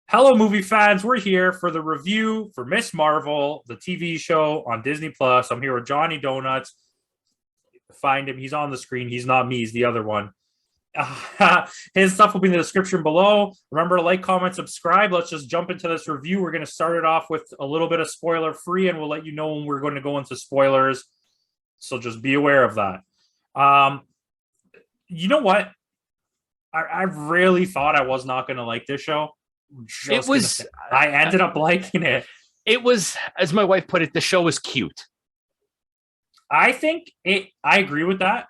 Hello, movie fans. We're here for the review for Miss Marvel, the TV show on Disney Plus. I'm here with Johnny Donuts. Find him. He's on the screen. He's not me. He's the other one. His stuff will be in the description below. Remember to like, comment, subscribe. Let's just jump into this review. We're going to start it off with a little bit of spoiler free, and we'll let you know when we're going to go into spoilers. So just be aware of that. You know what? I really thought I was not going to like this show. I ended up liking it. It was, as my wife put it, the show was cute. I agree with that.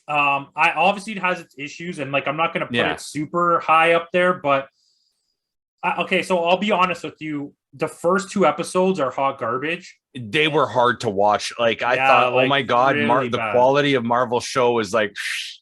I obviously it has its issues, and I'm not going to put it super high up there, but okay. So I'll be honest with you. The first two episodes are hot garbage. They were hard to watch. I thought, oh my God, really the quality of Marvel show is like,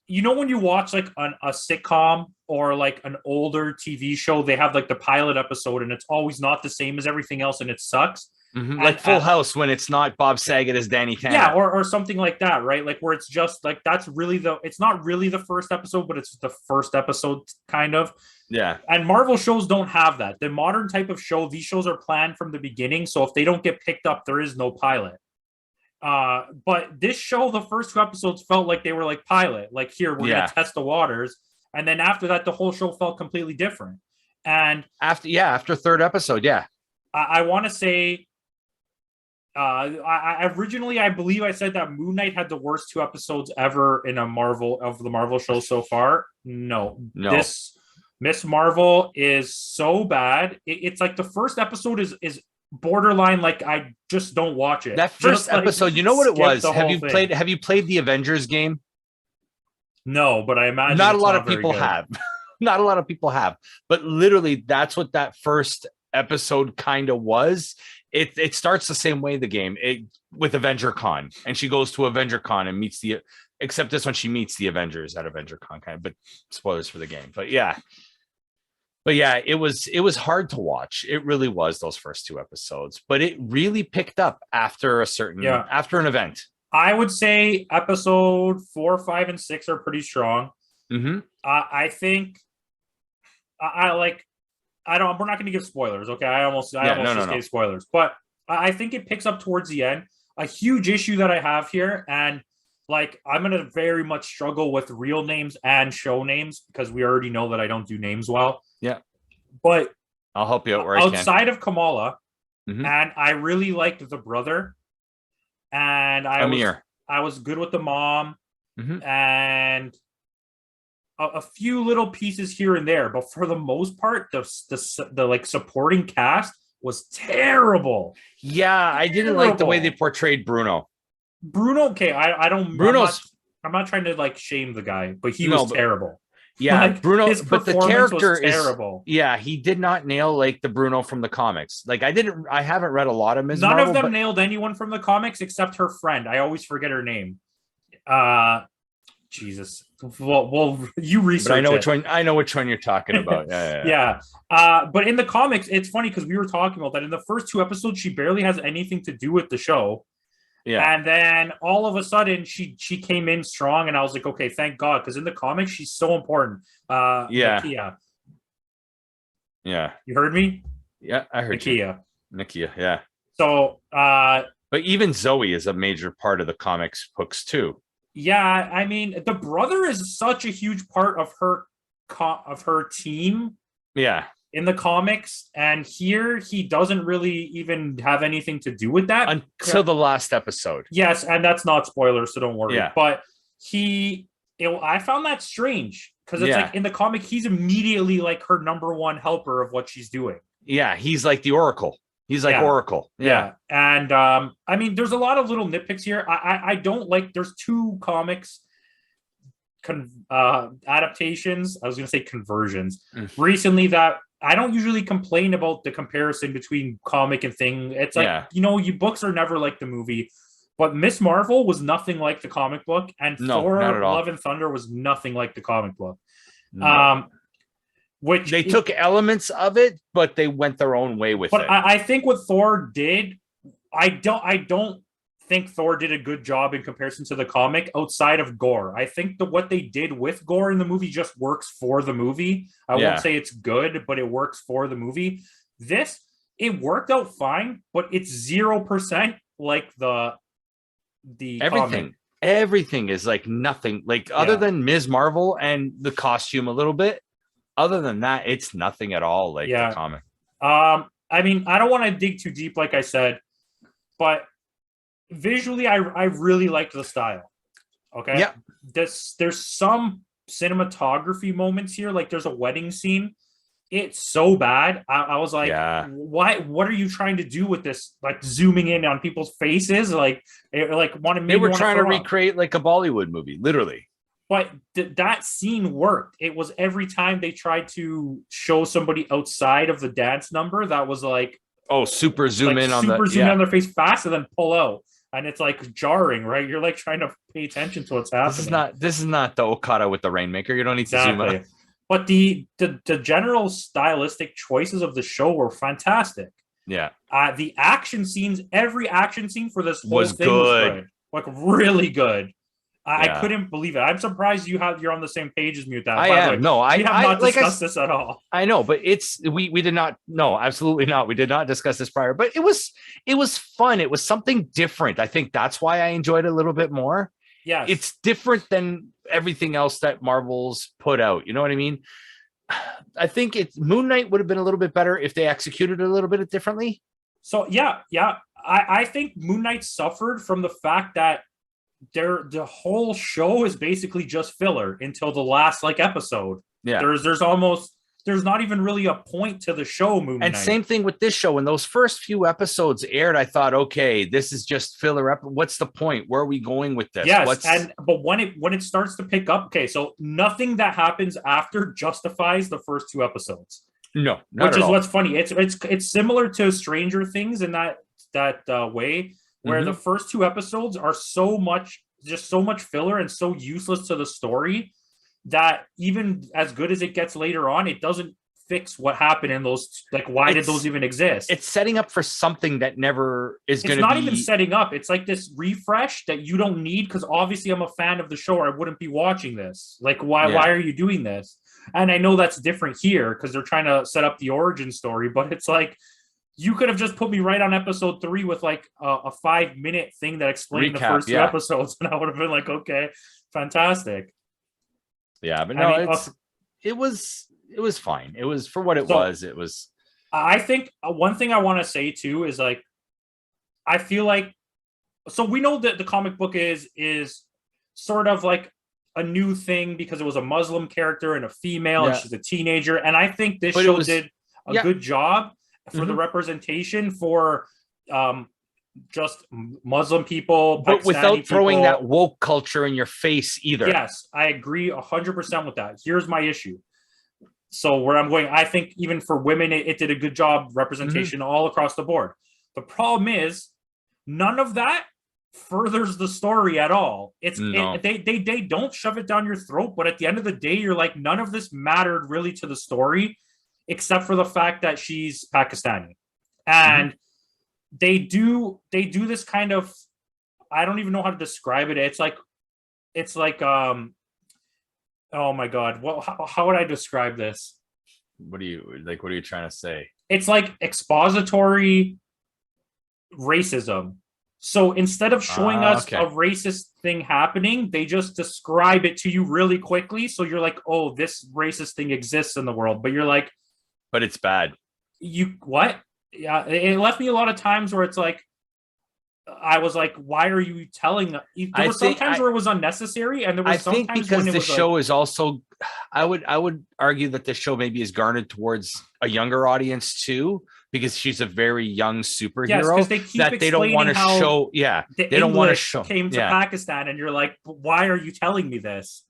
you know, when you watch a sitcom or an older TV show, they have the pilot episode and it's always not the same as everything else and it sucks. Mm-hmm. Like Full House when it's not Bob Saget as Danny Tanner. Yeah, or something like that, right? Where it's just that's really it's not really the first episode, but it's the first episode kind of. Yeah. And Marvel shows don't have that. The modern type of show, these shows are planned from the beginning. So if they don't get picked up, there is no pilot. But this show, the first two episodes felt like they were pilot. Here, we're going to test the waters. And then after that, the whole show felt completely different. And after third episode, I want to say, I originally, I believe I said that Moon Knight had the worst two episodes ever in the Marvel show so far. No. This Miss Marvel is so bad. It's the first episode is borderline. I just don't watch it. That first episode, you know what it was? Have you played the Avengers game? No, but I imagine not a lot of people have. Not a lot of people have. But literally, that's what that first episode kind of was. It starts the same way, the game, with Avenger Con, and she goes to Avenger Con and meets except this one she meets the Avengers at Avenger Con, kind of, but spoilers for the game. But yeah, it was hard to watch. It really was, those first two episodes, but it really picked up after after an event. I would say episode 4, 5, and 6 are pretty strong. Mm-hmm. I think we're not going to give spoilers. Okay. I almost gave spoilers, but I think it picks up towards the end. A huge issue that I have here, and I'm going to very much struggle with real names and show names because we already know that I don't do names well. Yeah. But I'll help you out where outside of Kamala, and I really liked the brother, and I was good with the mom, and a few little pieces here and there, but for the most part, the supporting cast was terrible. Yeah, I didn't like the way they portrayed Bruno. Okay, I'm not trying to shame the guy, but he was terrible. Yeah, Bruno, but the character was terrible. He did not nail the Bruno from the comics. I haven't read a lot of Ms. None Marvel, of them nailed anyone from the comics except her friend. I always forget her name. Jesus. Well, you research. But I know which one you're talking about. Yeah. But in the comics, it's funny because we were talking about that in the first two episodes. She barely has anything to do with the show. Yeah. And then all of a sudden, she came in strong, and I was like, okay, thank God, because in the comics, she's so important. Nakia. Yeah. You heard me? Yeah, I heard Nakia. Nakia. Yeah. So. But even Zoe is a major part of the comics books too. Yeah, I mean, the brother is such a huge part of her team. Yeah. In the comics, and here he doesn't really even have anything to do with that until the last episode. Yes, and that's not spoilers, so don't worry. Yeah. But I found that strange because it's in the comic he's immediately her number one helper of what she's doing. Yeah, he's like the Oracle. He's like Oracle. Yeah. And I mean, there's a lot of little nitpicks here. I don't like. There's two comics adaptations. I was going to say conversions recently that I don't usually complain about the comparison between comic and thing. It's you books are never like the movie, but Miss Marvel was nothing like the comic book, and Thor: Love and Thunder was nothing like the comic book. No. Which they took elements of it, but they went their own way with it. But I think what Thor did, I don't think Thor did a good job in comparison to the comic outside of gore. I think what they did with gore in the movie just works for the movie. I won't say it's good, but it works for the movie. This, it worked out fine, but it's 0% like the everything. comic. Everything is like nothing. Like other than Ms. Marvel and the costume a little bit, other than that, it's nothing at all like the comic. I mean, I don't want to dig too deep, like I said, but visually, I really liked the style. Okay. Yeah. There's some cinematography moments here. Like there's a wedding scene. It's so bad. I was like, why? What are you trying to do with this? Like zooming in on people's faces, like want to. They were trying to recreate like a Bollywood movie, literally. But that scene worked. It was every time they tried to show somebody outside of the dance number, that was like, super zoom in on zoom in on their face fast and then pull out. And it's like jarring, right? You're like trying to pay attention to what's happening. This is not the Okada with the Rainmaker. You don't need to zoom in. But the general stylistic choices of the show were fantastic. Yeah. The action scenes, every action scene for this whole was thing good. was good. Like really good. I couldn't believe it. I'm surprised you're on the same page as me with that. I am. No, we have not discussed this at all. I know, but we did not. No, absolutely not. We did not discuss this prior. But it was fun. It was something different. I think that's why I enjoyed it a little bit more. Yeah, it's different than everything else that Marvel's put out. You know what I mean? I think Moon Knight would have been a little bit better if they executed it a little bit differently. So yeah. I think Moon Knight suffered from the fact that the whole show is basically just filler until the last episode. Yeah, there's not even really a point to the show. Moon Knight. And same thing with this show. When those first few episodes aired, I thought, okay, this is just filler. What's the point? Where are we going with this? Yes, but when it starts to pick up, okay, so nothing that happens after justifies the first two episodes. No, which is what's funny. It's similar to Stranger Things in that way, where the first two episodes are so much filler and so useless to the story that even as good as it gets later on, it doesn't fix what happened in those. Like, why did those even exist? It's setting up for something that never is going to be. It's not even setting up. It's like this refresh that you don't need, because obviously I'm a fan of the show or I wouldn't be watching this. Like, why are you doing this? And I know that's different here because they're trying to set up the origin story, but it's like, you could have just put me right on episode 3 with like a 5-minute thing that explained the first two episodes, and I would have been like, okay, fantastic. Yeah, but no, it was fine. It was for what it was. It was. I think one thing I want to say too is like, I feel like, so we know that the comic book is sort of like a new thing because it was a Muslim character and a female, and she's a teenager, and I think this show did a good job for the representation for just Muslim people, but without people. throwing that woke culture in your face either. Yes, I agree 100% with that. Here's my issue. So where I'm going, I think even for women, it did a good job representation all across the board. The problem is none of that furthers the story at all. They don't shove it down your throat, but at the end of the day, you're like, none of this mattered really to the story, except for the fact that she's Pakistani. And they do this kind of, I don't even know how to describe it. It's like oh my God, how would I describe this? What are you trying to say? It's like expository racism. So instead of showing us a racist thing happening, they just describe it to you really quickly. So you're like, oh, this racist thing exists in the world. But you're like, but it's bad. What? Yeah, it left me a lot of times where it's like, I was like, why are you telling? There were some times where it was unnecessary, and there was some times because when the show is also, I would argue that the show maybe is garnered towards a younger audience too, because she's a very young superhero. Yes, they keep that they don't want to show. Yeah, they don't want to show. Came to Pakistan, and you're like, why are you telling me this?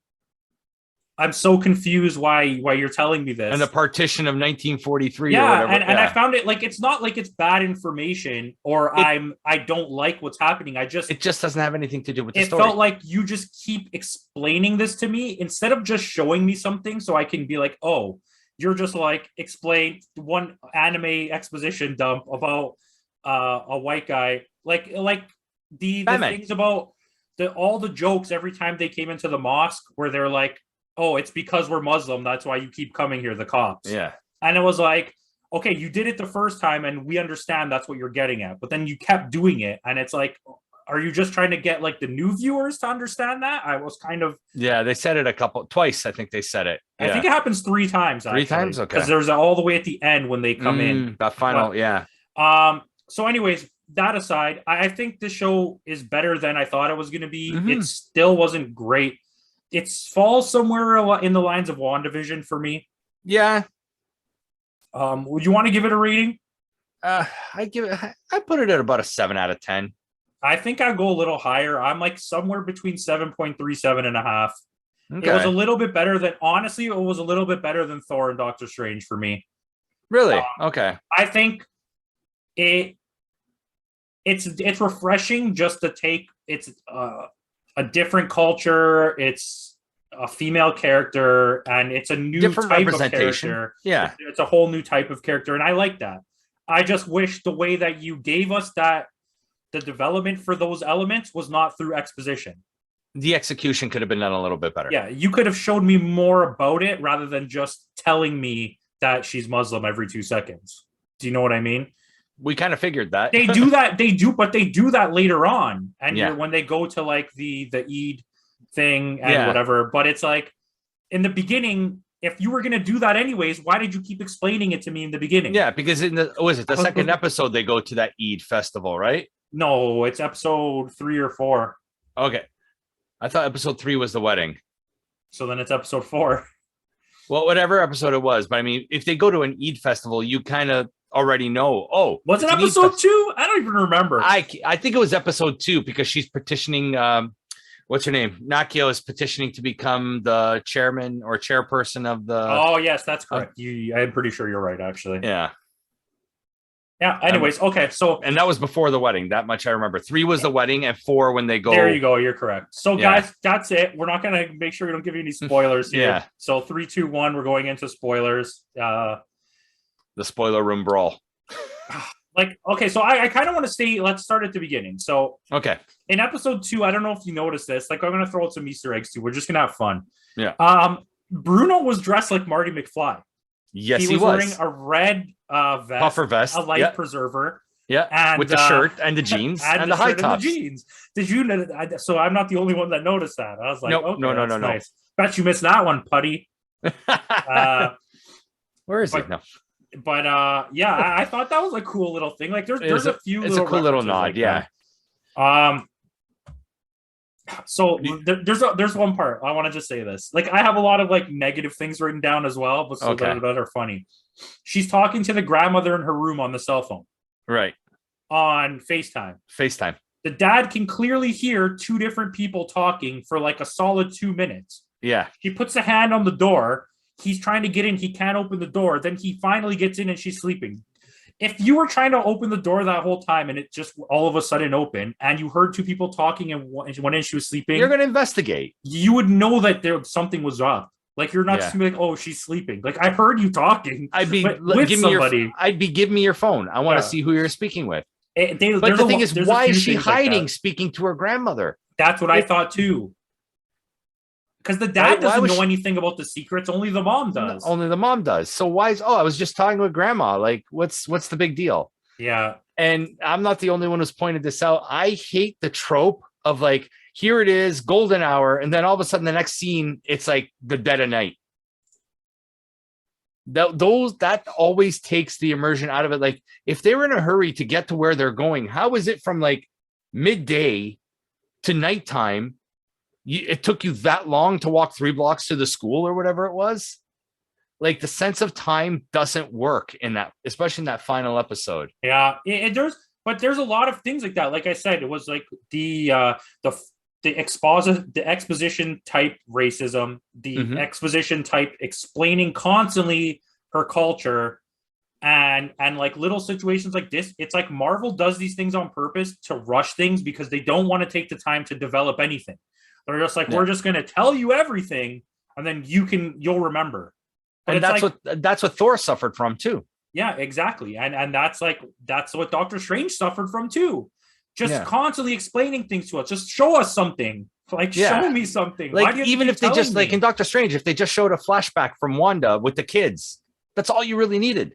I'm so confused why you're telling me this. And the partition of 1943 or whatever. And I found it like, it's not like it's bad information or I don't like what's happening. It just doesn't have anything to do with the story. It felt like you just keep explaining this to me instead of just showing me something so I can be like, oh, you're just like explain one anime exposition dump about a white guy. Like the Batman. things about all the jokes every time they came into the mosque where they're like, oh, it's because we're Muslim, that's why you keep coming here, the cops. Yeah. And it was like, okay, you did it the first time and we understand that's what you're getting at, but then you kept doing it, and it's like, are you just trying to get like the new viewers to understand that? I was kind of They said it twice. I think they said it. I think it happens 3 times actually. 3 times, okay. Because there's all the way at the end when they come in. That final, So anyways, that aside, I think the show is better than I thought it was going to be. It still wasn't great. It falls somewhere in the lines of WandaVision for me. Yeah. Would you want to give it a rating? I put it at about a 7 out of 10. I think I'd go a little higher. I'm like somewhere between 7.3, 7.5. Okay. It was a little bit better than, honestly, it was a little bit better than Thor and Doctor Strange for me. Really? Okay. I think it's refreshing just to take it's a different culture. It's a female character, and it's a new different type representation. Of character. Yeah, it's a whole new type of character, and I like that. I just wish the way that you gave us that the development for those elements was not through exposition. The execution could have been done a little bit better. Yeah, you could have showed me more about it rather than just telling me that she's Muslim every 2 seconds. Do you know what I mean? We kind of figured that. They do that. They do that later on. And when they go to like the Eid thing and whatever. But it's like in the beginning, if you were going to do that anyways, why did you keep explaining it to me in the beginning? Yeah, because in the second episode, they go to that Eid festival, right? No, it's episode 3 or 4. Okay. I thought episode 3 was the wedding. So then it's episode 4. Well, whatever episode it was. But I mean, if they go to an Eid festival, you kind of already know. Oh, was it episode 2? I don't even remember. I think it was episode 2 because she's petitioning. What's her name? Nakio is petitioning to become the chairman or chairperson of the. Oh yes, that's correct. I'm pretty sure you're right, actually. Yeah. Yeah. Anyways, okay. So and that was before the wedding. That much I remember. 3 was the wedding, and 4 when they go. There you go. You're correct. So guys, that's it. We're not gonna make sure we don't give you any spoilers here. Yeah. So 3, 2, 1. We're going into spoilers. The spoiler room brawl. Okay, so I kind of want to stay. Let's start at the beginning. So okay, in episode 2, I don't know if you noticed this. Like, I'm gonna throw out some Easter eggs too. We're just gonna have fun. Yeah. Bruno was dressed like Marty McFly. Yes, he was wearing a red vest, puffer vest, a life preserver. Yeah, and with the shirt and the jeans and the high tops. And the jeans. Did you know? So I'm not the only one that noticed that. I was like, nope, no, nice. Bet you missed that one, putty. Where is it? No. But I thought that was a cool little thing. Like there's a few. It's a cool little nod. Like So there's one part I want to just say this. Like I have a lot of like negative things written down as well, but that are funny. She's talking to the grandmother in her room on the cell phone. Right. On FaceTime. The dad can clearly hear 2 different people talking for like a solid 2 minutes. Yeah. He puts a hand on the door. He's trying to get in. He can't open the door. Then he finally gets in and she's sleeping. If you were trying to open the door that whole time and it just all of a sudden opened and you heard 2 people talking and one in she was sleeping, you're going to investigate. You would know that something was up. Like you're not just gonna be like, oh, she's sleeping. Like I heard you talking. I'd be give me your phone. I want to see who you're speaking with. But the thing is, why is she hiding speaking to her grandmother? That's what I thought too. Because the dad doesn't know anything about the secrets. Only the mom does. Only the mom does. So why is I was just talking with grandma. Like, what's the big deal? Yeah. And I'm not the only one who's pointed this out. I hate the trope of like, here it is, golden hour, and then all of a sudden the next scene, it's like the dead of night. That always takes the immersion out of it. Like if they were in a hurry to get to where they're going, how is it from like midday to nighttime? It took you that long to walk 3 blocks to the school or whatever it was. Like the sense of time doesn't work in that, especially in that final episode. Yeah, there's a lot of things like that. Like I said, it was like the exposition type racism, the exposition type explaining constantly her culture, and like little situations like this. It's like Marvel does these things on purpose to rush things because they don't want to take the time to develop anything. They're just like, we're just going to tell you everything, and then you'll remember. But and that's what Thor suffered from too. Yeah, exactly. And that's what Doctor Strange suffered from too. just constantly explaining things to us. Just show us something. Like, show me something. Like, even if they just, like in Doctor Strange, if they just showed a flashback from Wanda with the kids, that's all you really needed.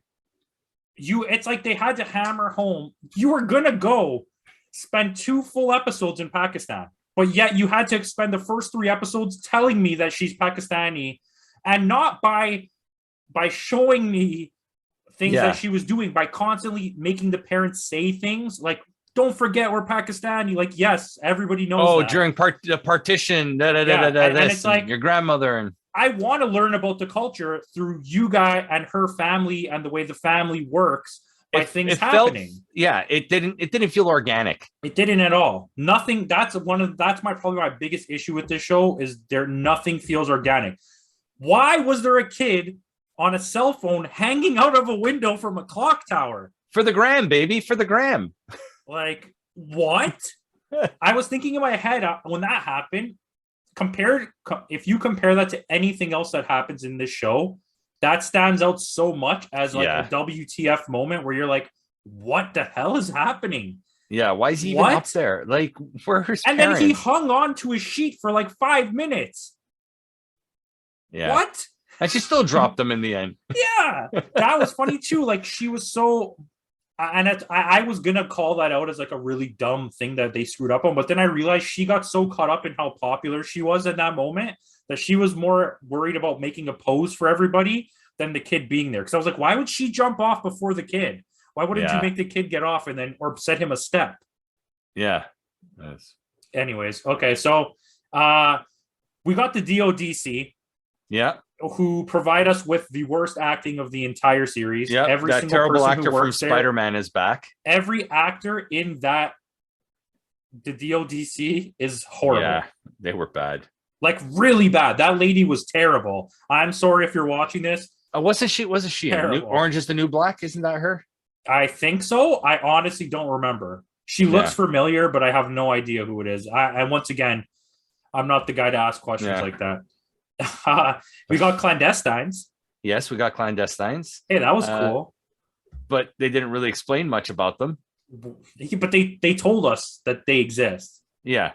It's like they had to hammer home. You were going to go spend 2 full episodes in Pakistan, but yet you had to spend the first 3 episodes telling me that she's Pakistani, and not by showing me things that she was doing, by constantly making the parents say things like, don't forget we're Pakistani. Like, yes, everybody knows that. During the partition, and it's like your grandmother. And I want to learn about the culture through you guys and her family and the way the family works by things happening. It didn't feel organic. It didn't at all. Nothing. That's probably my biggest issue with this show is nothing feels organic. Why was there a kid on a cell phone hanging out of a window from a clock tower? For the gram, baby, for the gram. Like, what? I was thinking in my head when that happened, if you compare that to anything else that happens in this show, that stands out so much as like a WTF moment where you're like, what the hell is happening? Yeah, why is he even up there? Like, where's his parents? Then he hung on to his sheet for like 5 minutes. Yeah. What? And she still dropped them in the end. Yeah, that was funny too. Like, she was so... And I was going to call that out as like a really dumb thing that they screwed up on. But then I realized she got so caught up in how popular she was in that moment that she was more worried about making a pose for everybody than the kid being there. Because I was like, why would she jump off before the kid? Why wouldn't you make the kid get off or set him a step? Yeah. Yes. Anyways. Okay. So we got the DODC. Yeah. Who provide us with the worst acting of the entire series. Yeah, that terrible actor from Spider-Man is back. Every actor in the DODC is horrible. Yeah, they were bad. Like, really bad. That lady was terrible. I'm sorry if you're watching this. Wasn't she in Orange is the New Black? Isn't that her? I think so. I honestly don't remember. She looks familiar, but I have no idea who it is. And once again, I'm not the guy to ask questions like that. We got Clandestines. Yes, we got Clandestines. Hey, that was cool. But they didn't really explain much about them. But they told us that they exist. Yeah.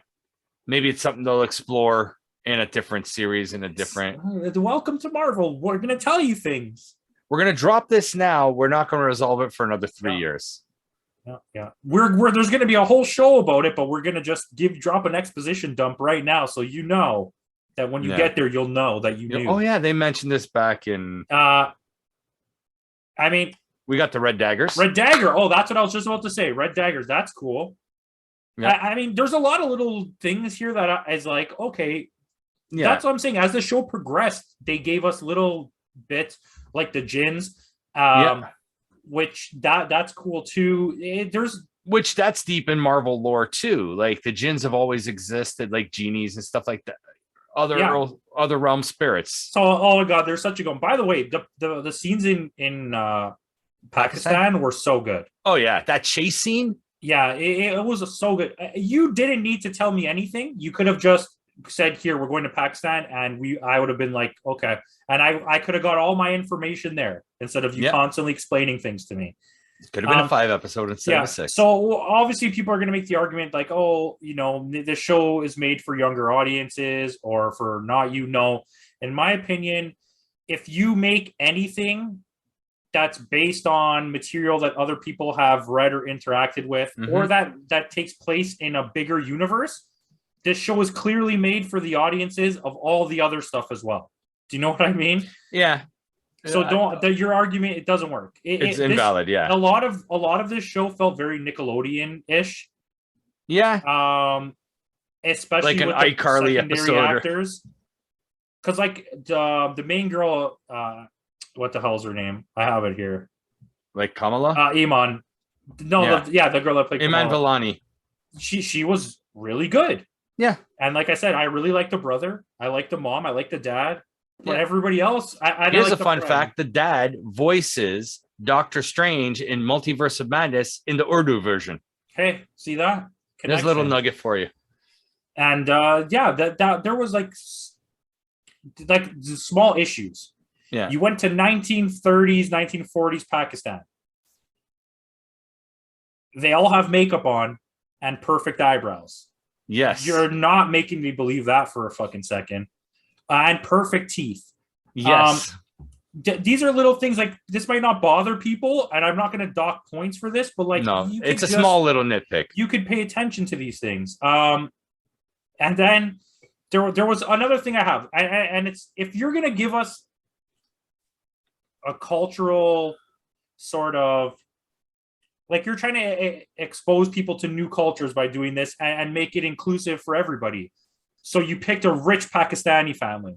Maybe it's something they'll explore in a different series, in a different... Welcome to Marvel. We're going to tell you things. We're going to drop this now. We're not going to resolve it for another 3 years. Yeah. We're there's going to be a whole show about it, but we're going to just drop an exposition dump right now so you know that when you get there, you'll know that you knew. Oh, yeah. They mentioned this back in... I mean... We got the Red Daggers. Red Dagger. Oh, that's what I was just about to say. Red Daggers. That's cool. Yeah. I mean, there's a lot of little things here that is like, okay. Yeah. That's what I'm saying. As the show progressed, they gave us little bits like the djinns, which that's cool too. Which that's deep in Marvel lore too. Like the djinns have always existed, like genies and stuff like that. Other realm spirits. So, oh my God, there's such a good. By the way, the scenes in Pakistan were so good. Oh yeah, that chase scene. Yeah, it was so good. You didn't need to tell me anything. You could have just said, "Here, we're going to Pakistan," and I would have been like, "Okay," and I could have got all my information there instead of you constantly explaining things to me. It could have been a 5 episode instead of a 6. So obviously people are going to make the argument like, oh, the show is made for younger audiences or for not, in my opinion, if you make anything that's based on material that other people have read or interacted with, or that takes place in a bigger universe, this show is clearly made for the audiences of all the other stuff as well. Do you know what I mean? Yeah. So your argument, it doesn't work. It's invalid. Yeah. A lot of this show felt very Nickelodeon-ish. Yeah. Especially like an with iCarly episode. Actors. Because like the main girl, what the hell's her name? I have it here. Like Kamala? Iman. No, the girl that played Iman Vellani. She was really good. Yeah. And like I said, I really like the brother. I like the mom. I like the dad. But everybody else, here's a fun fact: the dad voices Doctor Strange in Multiverse of Madness in the Urdu version. Hey, see that? Connection. There's a little nugget for you. And that there was like small issues. Yeah, you went to 1930s, 1940s Pakistan. They all have makeup on. and perfect eyebrows. Yes. You're not making me believe that for a fucking second. And perfect teeth. Yes. These are little things like this might not bother people, and I'm not going to dock points for this, but like, no, it's a small little nitpick. You could pay attention to these things. And then there was another thing I have, and it's, if you're going to give us a cultural sort of, like, you're trying to expose people to new cultures by doing this and make it inclusive for everybody. So you picked a rich Pakistani family.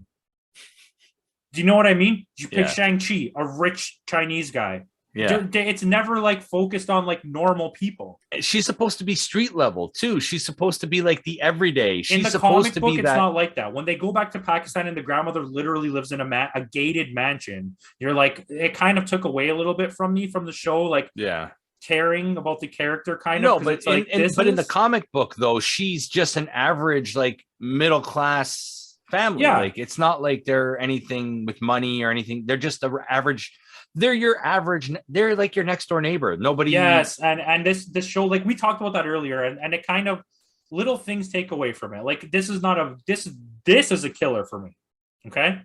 Do you know what I mean? You picked Shang-Chi, a rich Chinese guy. Yeah. It's never like focused on like normal people. She's supposed to be street level too. She's supposed to be like the everyday. She's in the supposed comic to book, be it's that. not like that. When they go back to Pakistan and the grandmother literally lives in a gated mansion, you're like, it kind of took away a little bit from me from the show. Like, caring about the character kind of. No, but like, in the comic book though, she's just an average like middle class family. Yeah. Like, it's not like they're anything with money or anything. They're just the average. They're your average. They're like your next door neighbor. Nobody. Yes, and this show, like we talked about that earlier, and it kind of, little things take away from it. Like, this is not a this is a killer for me. Okay,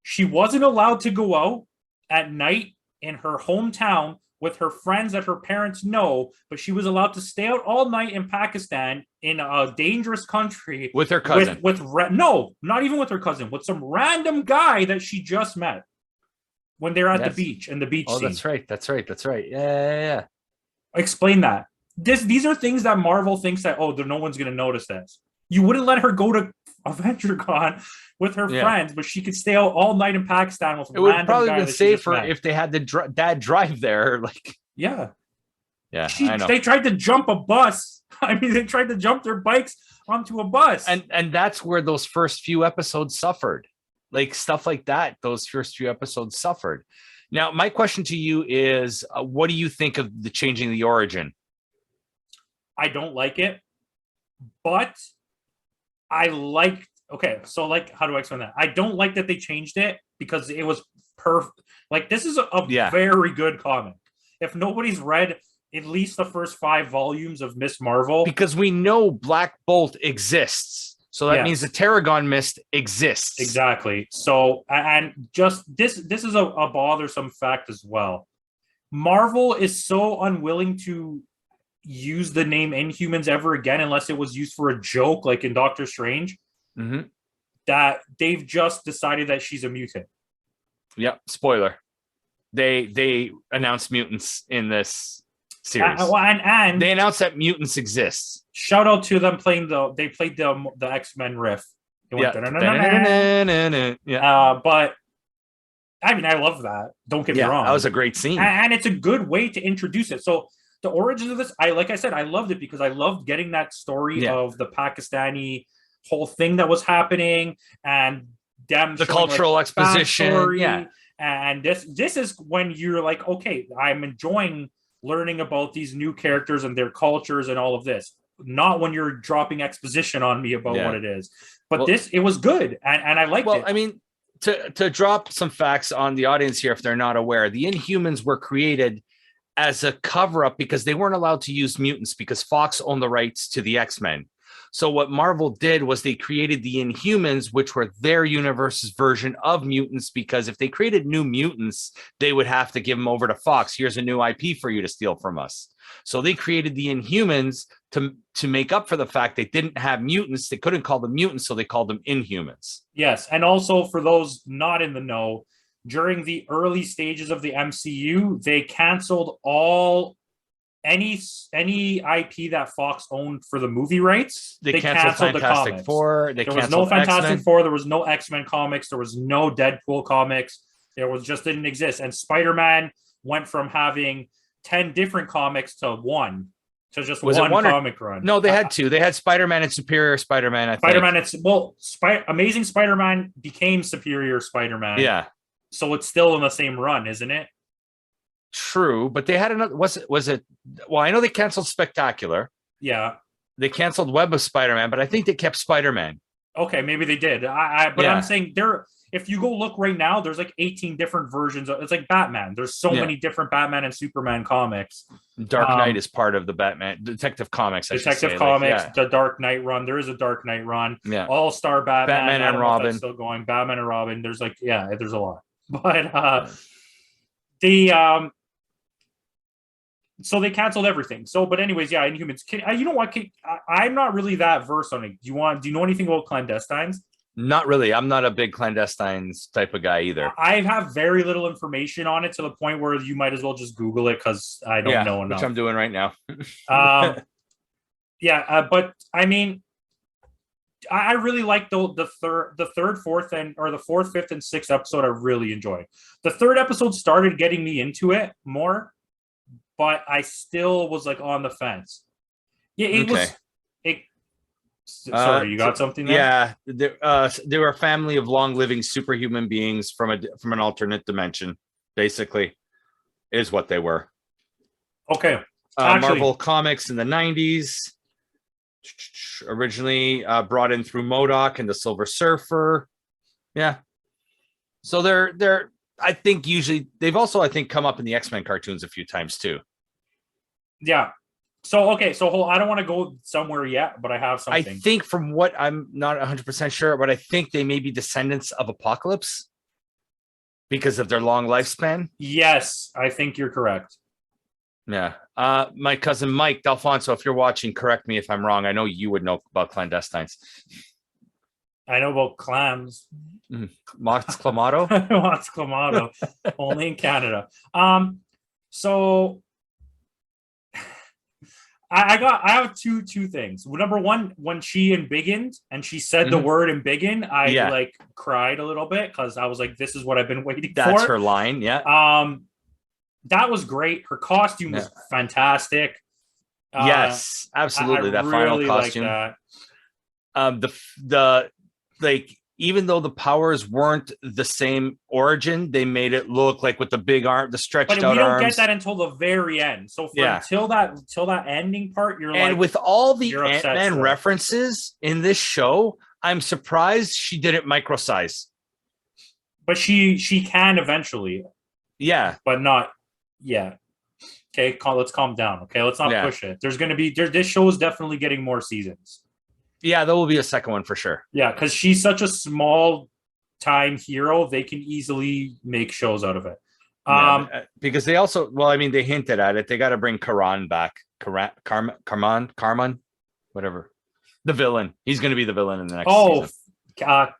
she wasn't allowed to go out at night in her hometown with her friends that her parents know, but she was allowed to stay out all night in Pakistan in a dangerous country with her cousin. No, not even with her cousin, with some random guy that she just met when they're at the beach and the beach scene. That's right. Yeah. Explain that. These are things that Marvel thinks that, no one's going to notice this. You wouldn't let her go to AvengerCon with her friends, but she could stay out all night in Pakistan with it would probably been safer if they had the dad drive there. Like, yeah. I know. They tried to jump a bus. I mean, they tried to jump their bikes onto a bus, and that's where those first few episodes suffered. Like, stuff like that, those first few episodes suffered. Now, my question to you is, what do you think of the changing the origin? I don't like it, but I like. Okay, so like, how do I explain that? I don't like that they changed it because it was perfect. Like, this is a very good comic. If nobody's read at least the first 5 volumes of Miss Marvel, because we know Black Bolt exists. So that means the Tarragon Mist exists. Exactly. So, and just this is a bothersome fact as well. Marvel is so unwilling to use the name Inhumans ever again, unless it was used for a joke, like in Doctor Strange, that they've just decided that she's a mutant. Yep. Spoiler. They announced mutants in this series. And they announced that mutants exist. Shout out to them they played the X-Men riff. But I mean, I love that. Don't get me wrong. That was a great scene. And it's a good way to introduce it. So the origins of this, like I said, I loved it because I loved getting that story of the Pakistani whole thing that was happening and them the cultural exposition. Backstory. And this is when you're like, okay, I'm enjoying learning about these new characters and their cultures and all of this. Not when you're dropping exposition on me about what it is. But it was good. And I liked it. Well, I mean, to drop some facts on the audience here, if they're not aware, the Inhumans were created as a cover-up because they weren't allowed to use mutants because Fox owned the rights to the X-Men. So what Marvel did was they created the Inhumans, which were their universe's version of mutants, because if they created new mutants, they would have to give them over to Fox. Here's a new IP for you to steal from us. So they created the Inhumans to make up for the fact they didn't have mutants. They couldn't call them mutants, so they called them Inhumans. Yes, and also for those not in the know, during the early stages of the MCU, they canceled any IP that Fox owned for the movie rights. They canceled Fantastic the comics. Four. There was no Fantastic Four. There was no X-Men comics. There was no Deadpool comics. Didn't exist. And Spider-Man went from having 10 different comics to one. So just one comic run. No, they had 2. They had Spider-Man and Superior Spider-Man. Amazing Spider-Man became Superior Spider-Man. Yeah. So it's still in the same run, isn't it? True, but they had another. Was it? Well, I know they canceled Spectacular. Yeah. They canceled Web of Spider-Man, but I think they kept Spider-Man. Okay, maybe they did. But Yeah. I'm saying there. If you go look right now, there's like 18 different versions of. It's like Batman. There's so Yeah. many different Batman and Superman comics. Dark Knight is part of the Batman Detective Comics, I should Detective say. Comics, Yeah. the Dark Knight run. There is a Dark Knight run. Yeah. All Star Batman. Batman I and don't know if Robin. that's still going. Batman and Robin. There's like, yeah, there's a lot. But Yeah. the so they canceled everything. So, but anyways, yeah, Inhumans. You know what? I'm not really that versed on it. Do you know anything about clandestines? Not really. I'm not a big clandestines type of guy either. I have very little information on it to the point where you might as well just Google it because I don't know enough. Which I'm doing right now. But I mean, I really like the third, fourth, or the fourth, fifth, and sixth episode. I really enjoyed. The third episode started getting me into it more, but I still was like on the fence. Yeah, it was. Sorry, you got something there? Yeah, they were a family of long-living superhuman beings from an alternate dimension. Basically, is what they were. Okay. Marvel Comics in the 90s, originally brought in through MODOK and the Silver Surfer. Yeah. So they're I think usually they've also, I think, come up in the X-Men cartoons a few times too. Yeah. So, okay. So I don't want to go somewhere yet, but I have something. I think from what I'm not 100% sure, but I think they may be descendants of Apocalypse because of their long lifespan. Yes, I think you're correct. Yeah. My cousin Mike D'Alfonso, if you're watching, correct me if I'm wrong. I know you would know about clandestines. I know about clams. Mox Clamato? Mox Clamato. Only in Canada. So I have two things. Number one, when she embiggened and she said the word embiggen, I like cried a little bit because I was like, this is what I've been waiting for. That's her line, yeah. That was great. Her costume was fantastic. Yes, absolutely. That really final costume. That. Like, even though the powers weren't the same origin, they made it look like with the big arm, the stretched out arms. But we don't get that until the very end. So until that ending part, you're and with all the Ant-Man references in this show, I'm surprised she didn't microsize. But she can eventually. Yeah. But not yet. Okay, let's calm down. Okay, let's not push it. There's going to be this show is definitely getting more seasons. Yeah, there will be a second one for sure. Yeah, because she's such a small time hero, they can easily make shows out of it. Because they also, well, I mean, they hinted at it. They got to bring Karan back. Karman, whatever. The villain. He's going to be the villain in the next season. Kamran.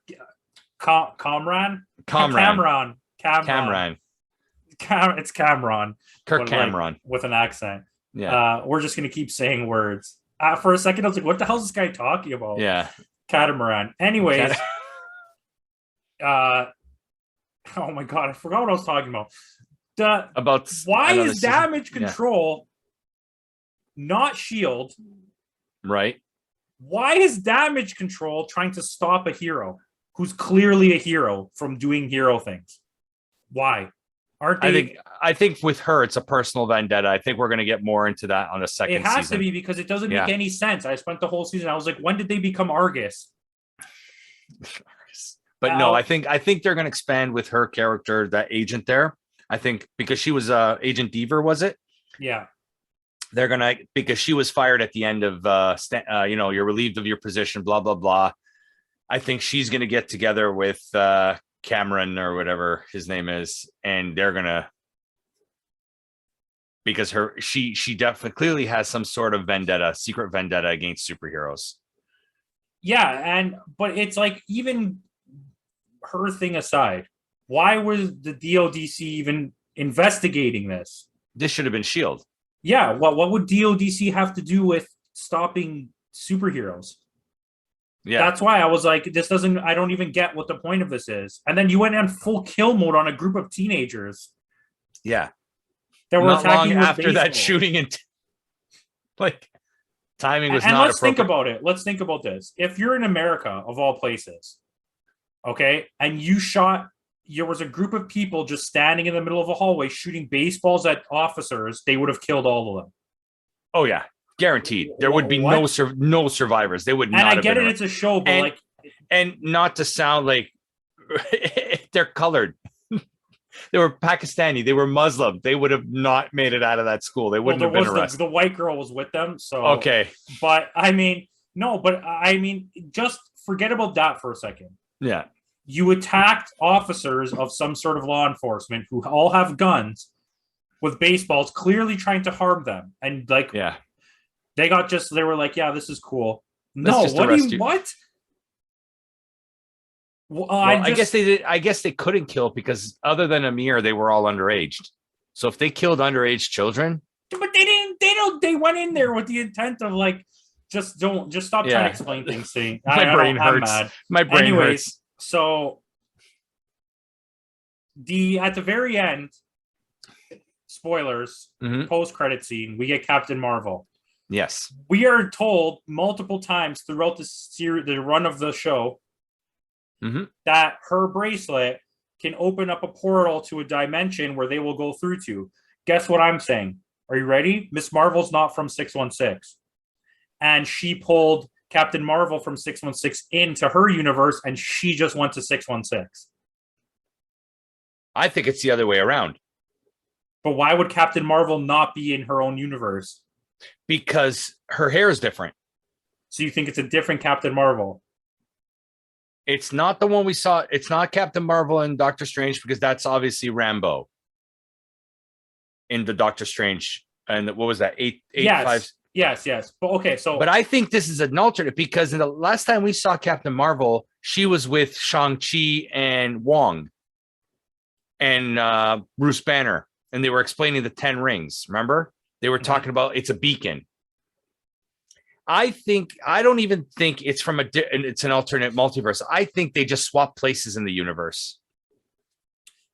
It's Cameron. Kirk Cameron. Like, with an accent. Yeah. We're just going to keep saying words. For a second, I was like, what the hell is this guy talking about? Yeah. Catamaran. Anyways. Oh my God. I forgot what I was talking about. Why is damage control not shield? Right. Why is damage control trying to stop a hero who's clearly a hero from doing hero things? Why? Aren't they? I think with her, it's a personal vendetta. I think we're going to get more into that on the second season. It has to be because it doesn't make any sense. I spent the whole season. I was like, when did they become Argus? But no, I think they're going to expand with her character, that agent there. I think because she was Agent Deaver, was it? Yeah. They're going to, because she was fired at the end of, you're relieved of your position, blah, blah, blah. I think she's going to get together with Cameron or whatever his name is, and they're gonna, because she definitely clearly has some sort of secret vendetta against superheroes. Yeah, but it's like, even her thing aside, why was the DODC even investigating this? This should have been SHIELD. Yeah, what would DODC have to do with stopping superheroes? Yeah, that's why I was like, I don't even get what the point of this is. And then you went on full kill mode on a group of teenagers. Yeah. That were not attacking long after that shooting, and timing was not. Let's think about it. Let's think about this. If you're in America, of all places, okay, and there was a group of people just standing in the middle of a hallway shooting baseballs at officers, they would have killed all of them. Oh yeah. Guaranteed. There would be no survivors. They would not. And I get it, it's a show, but And not to sound like they're colored. They were Pakistani. They were Muslim. They would have not made it out of that school. They wouldn't have been arrested. The white girl was with them. So okay. But I mean, no, but I mean, just forget about that for a second. Yeah. You attacked officers of some sort of law enforcement who all have guns with baseballs, clearly trying to harm them. And like, yeah, they were like, yeah, this is cool. Let's no, what? Well, I guess they did. I guess they couldn't kill because other than Amir, they were all underage. So if they killed underage children, but they didn't. They went in there with the intent of like, just stop trying to explain things to me. My brain hurts. My brain hurts. So at the very end, spoilers, post-credit scene, we get Captain Marvel. Yes, we are told multiple times throughout the run of the show. That her bracelet can open up a portal to a dimension where they will go through to. Guess what I'm saying? Are you ready? Miss Marvel's not from 616. And she pulled Captain Marvel from 616 into her universe, and she just went to 616. I think it's the other way around. But why would Captain Marvel not be in her own universe? Because her hair is different. So you think it's a different Captain Marvel? It's not the one we saw. It's not Captain Marvel and Doctor Strange because that's obviously Rambo in the Doctor Strange. And what was that? Yes. But okay, but I think this is an alternate because in the last time we saw Captain Marvel, she was with Shang-Chi and Wong and Bruce Banner, and they were explaining the 10 rings. Remember? They were talking about it's a beacon. I don't even think it's it's an alternate multiverse. I think they just swap places in the universe.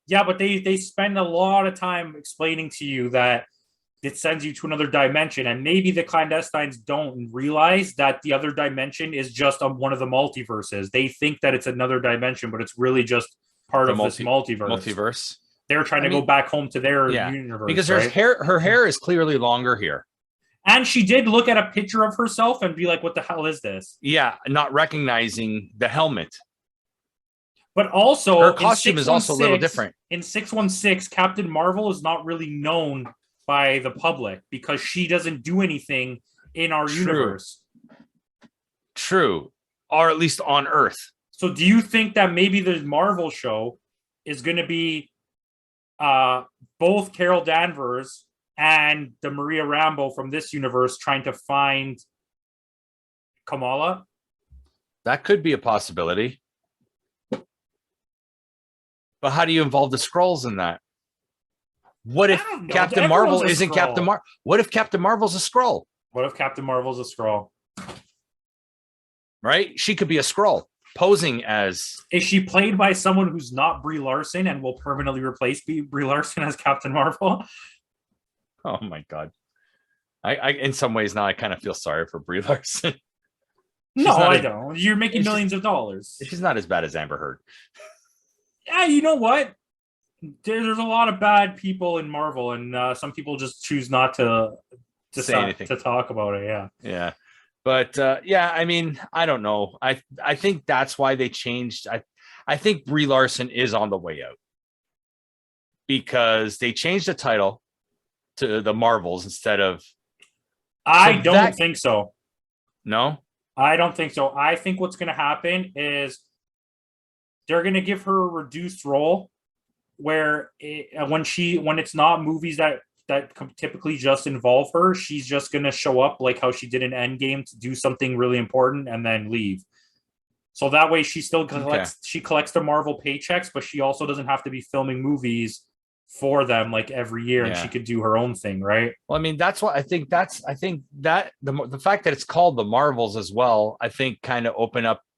Yeah, but they spend a lot of time explaining to you that it sends you to another dimension, and maybe the clandestines don't realize that the other dimension is just one of the multiverses. They think that it's another dimension, but it's really just part of this multiverse. They're trying to go back home to their universe because her hair is clearly longer here. And she did look at a picture of herself and be like, what the hell is this? Yeah, not recognizing the helmet. But also, her costume is also a little different. In 616, Captain Marvel is not really known by the public because she doesn't do anything in our universe. True. Or at least on Earth. So do you think that maybe the Marvel show is going to be both Carol Danvers and the Maria Rambo from this universe trying to find Kamala? That could be a possibility. But how do you involve the Skrulls in that? What if Captain Marvel isn't Captain Marvel? What if Captain Marvel's a Skrull? What if Captain Marvel's a Skrull? Right? She could be a Skrull posing as... Is she played by someone who's not Brie Larson and will permanently replace Brie Larson as Captain Marvel? Oh my God. I in some ways now I kind of feel sorry for Brie Larson. No, I don't. You're making millions of dollars. She's not as bad as Amber Heard. Yeah, you know what? There's a lot of bad people in Marvel, and some people just choose not to say anything, to talk about it. Yeah. But I mean, I don't know. I think that's why they changed. I think Brie Larson is on the way out because they changed the title to the Marvels instead of. I don't think so. No, I don't think so. I think what's going to happen is they're going to give her a reduced role where when it's not movies that typically just involve her, she's just going to show up like how she did in Endgame to do something really important and then leave. So that way she still collects the Marvel paychecks, but she also doesn't have to be filming movies for them like every year, and she could do her own thing, right? Well, I mean, that's what I think that the fact that it's called the Marvels as well, I think kind of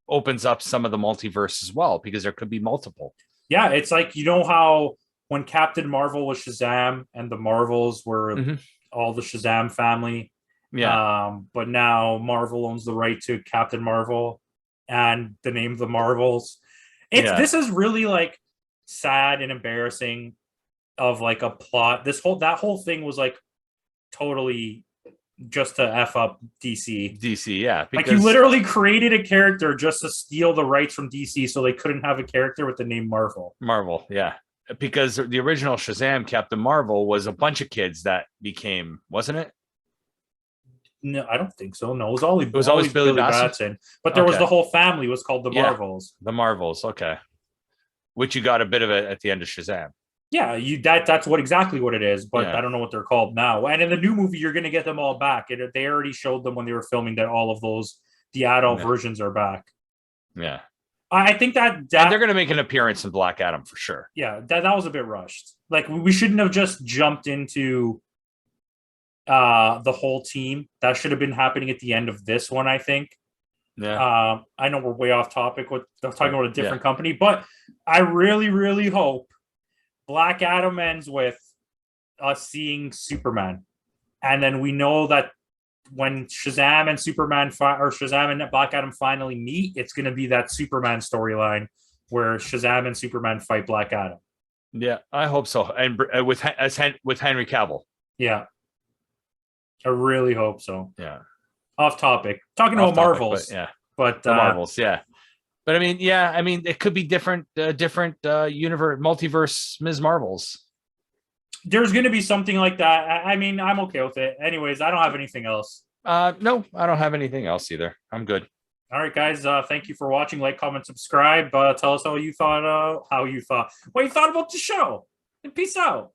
opens up some of the multiverse as well, because there could be multiple. Yeah, it's like, you know how when Captain Marvel was Shazam and the Marvels were all the Shazam family. Yeah. But now Marvel owns the right to Captain Marvel and the name of the Marvels. This is really like sad and embarrassing of like a plot. That whole thing was like totally just to F up DC. DC, yeah. Like you literally created a character just to steal the rights from DC so they couldn't have a character with the name Marvel. Marvel, yeah. Because the original Shazam, Captain Marvel, was a bunch of kids that became, wasn't it? No, I don't think so. No, it was always Billy Batson. But there was the whole family was called the Marvels. The Marvels, okay. Which you got a bit of it at the end of Shazam. Yeah, that's exactly what it is, but I don't know what they're called now. And in the new movie, you're going to get them all back. They already showed them when they were filming that all of the adult versions are back. Yeah. I think that and they're going to make an appearance in Black Adam for sure. Yeah, that was a bit rushed. Like we shouldn't have just jumped into the whole team. That should have been happening at the end of this one, I think. Yeah. I know we're way off topic with talking about a different company, but I really, really hope Black Adam ends with us seeing Superman. And then we know that when Shazam and Shazam and Black Adam finally meet, it's going to be that Superman storyline where Shazam and Superman fight Black Adam. Yeah, I hope so. And with Henry Cavill. Yeah. I really hope so. Yeah. Off topic. Talking about Marvels. But the Marvels, yeah. But I mean, it could be different universe, multiverse Ms. Marvels. There's going to be something like that. I mean, I'm okay with it. Anyways, I don't have anything else. No, I don't have anything else either. I'm good. All right, guys. Thank you for watching. Like, comment, subscribe. Tell us what you thought about the show. And peace out.